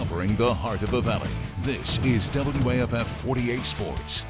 covering the heart of the Valley. This is WAFF 48 Sports.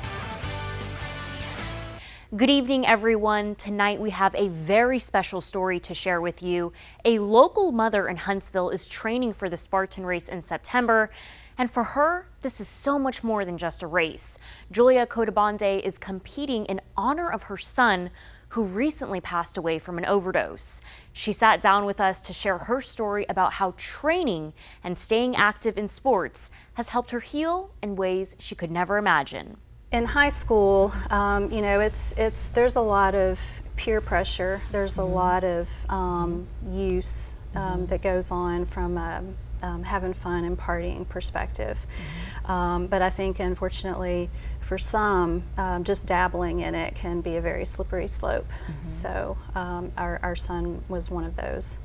Good evening, everyone. Tonight we have a very special story to share with you. A local mother in Huntsville is training for the Spartan race in September. And for her, this is so much more than just a race. Julia Cotabonde is competing in honor of her son, who recently passed away from an overdose. She sat down with us to share her story about how training and staying active in sports has helped her heal in ways she could never imagine. In high school, there's a lot of peer pressure. There's a lot of use that goes on from having fun and partying perspective. But I think, unfortunately, for some, just dabbling in it can be a very slippery slope. So our son was one of those.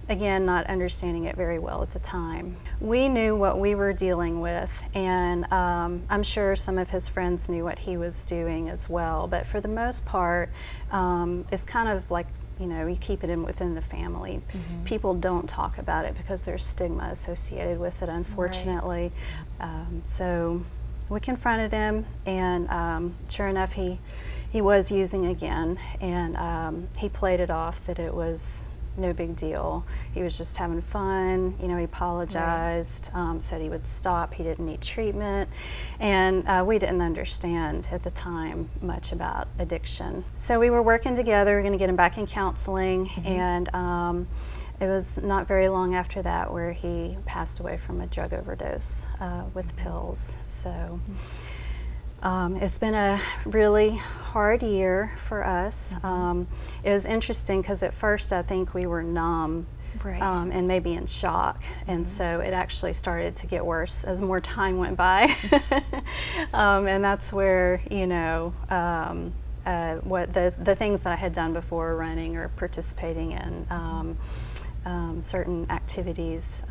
Again, not understanding it very well at the time. We knew what we were dealing with, and I'm sure some of his friends knew what he was doing as well, but for the most part, it's kind of like, you keep it within the family. People don't talk about it because there's stigma associated with it, unfortunately. Right. So we confronted him, and sure enough, he was using again, and he played it off that it was no big deal. He was just having fun. He apologized, said he would stop. He didn't need treatment. And we didn't understand at the time much about addiction. So we were working together. We were going to get him back in counseling. And it was not very long after that where he passed away from a drug overdose with pills. So it's been a really hard year for us. It was interesting because at first I think we were numb, right, and maybe in shock, and so it actually started to get worse as more time went by. And that's where what the things that I had done before, running or participating in certain activities,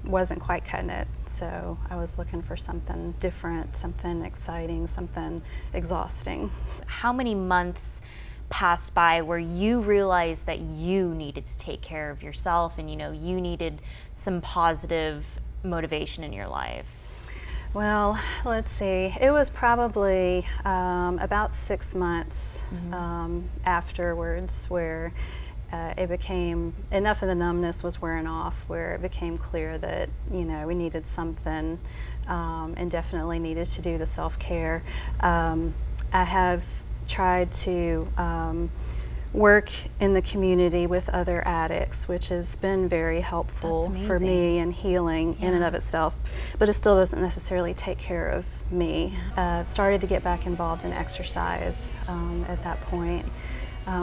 wasn't quite cutting it, so I was looking for something different, something exciting, something exhausting. How many months passed by where you realized that you needed to take care of yourself and you needed some positive motivation in your life? Well, let's see. It was probably about 6 months afterwards where it became, enough of the numbness was wearing off, where it became clear that we needed something, and definitely needed to do the self-care. I have tried to work in the community with other addicts, which has been very helpful for me in healing in and of itself, but it still doesn't necessarily take care of me. Started to get back involved in exercise at that point.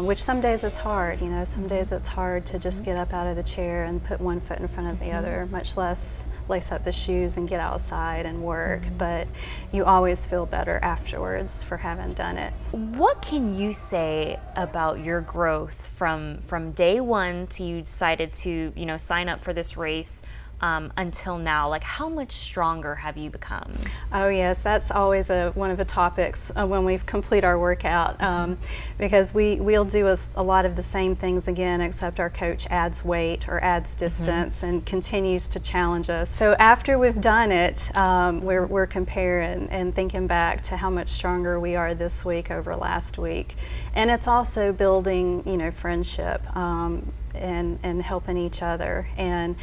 Which some days it's hard, some days it's hard to just get up out of the chair and put one foot in front of the other, much less lace up the shoes and get outside and work, but you always feel better afterwards for having done it. What can you say about your growth from day one to you decided to, sign up for this race until now? Like, how much stronger have you become? Oh yes, that's always one of the topics when we complete our workout, because we'll do a lot of the same things again, except our coach adds weight or adds distance and continues to challenge us. So after we've done it, we're comparing and thinking back to how much stronger we are this week over last week. And it's also building, friendship and helping each other. And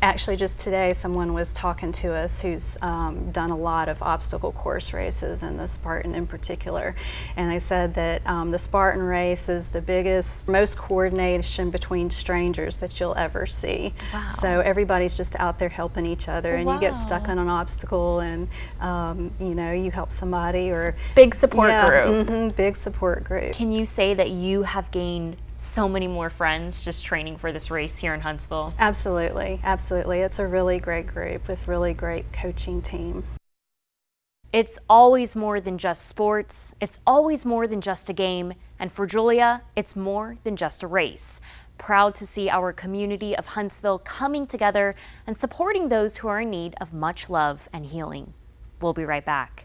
actually just today someone was talking to us who's done a lot of obstacle course races, and the Spartan in particular, and they said that the Spartan race is the biggest, most coordination between strangers that you'll ever see. Wow. So everybody's just out there helping each other, and you get stuck on an obstacle and you help somebody, or big support group. Big support group. Can you say that you have gained so many more friends just training for this race here in Huntsville? Absolutely, absolutely. It's a really great group with really great coaching team. It's always more than just sports. It's always more than just a game. And for Julia, it's more than just a race. Proud to see our community of Huntsville coming together and supporting those who are in need of much love and healing. We'll be right back.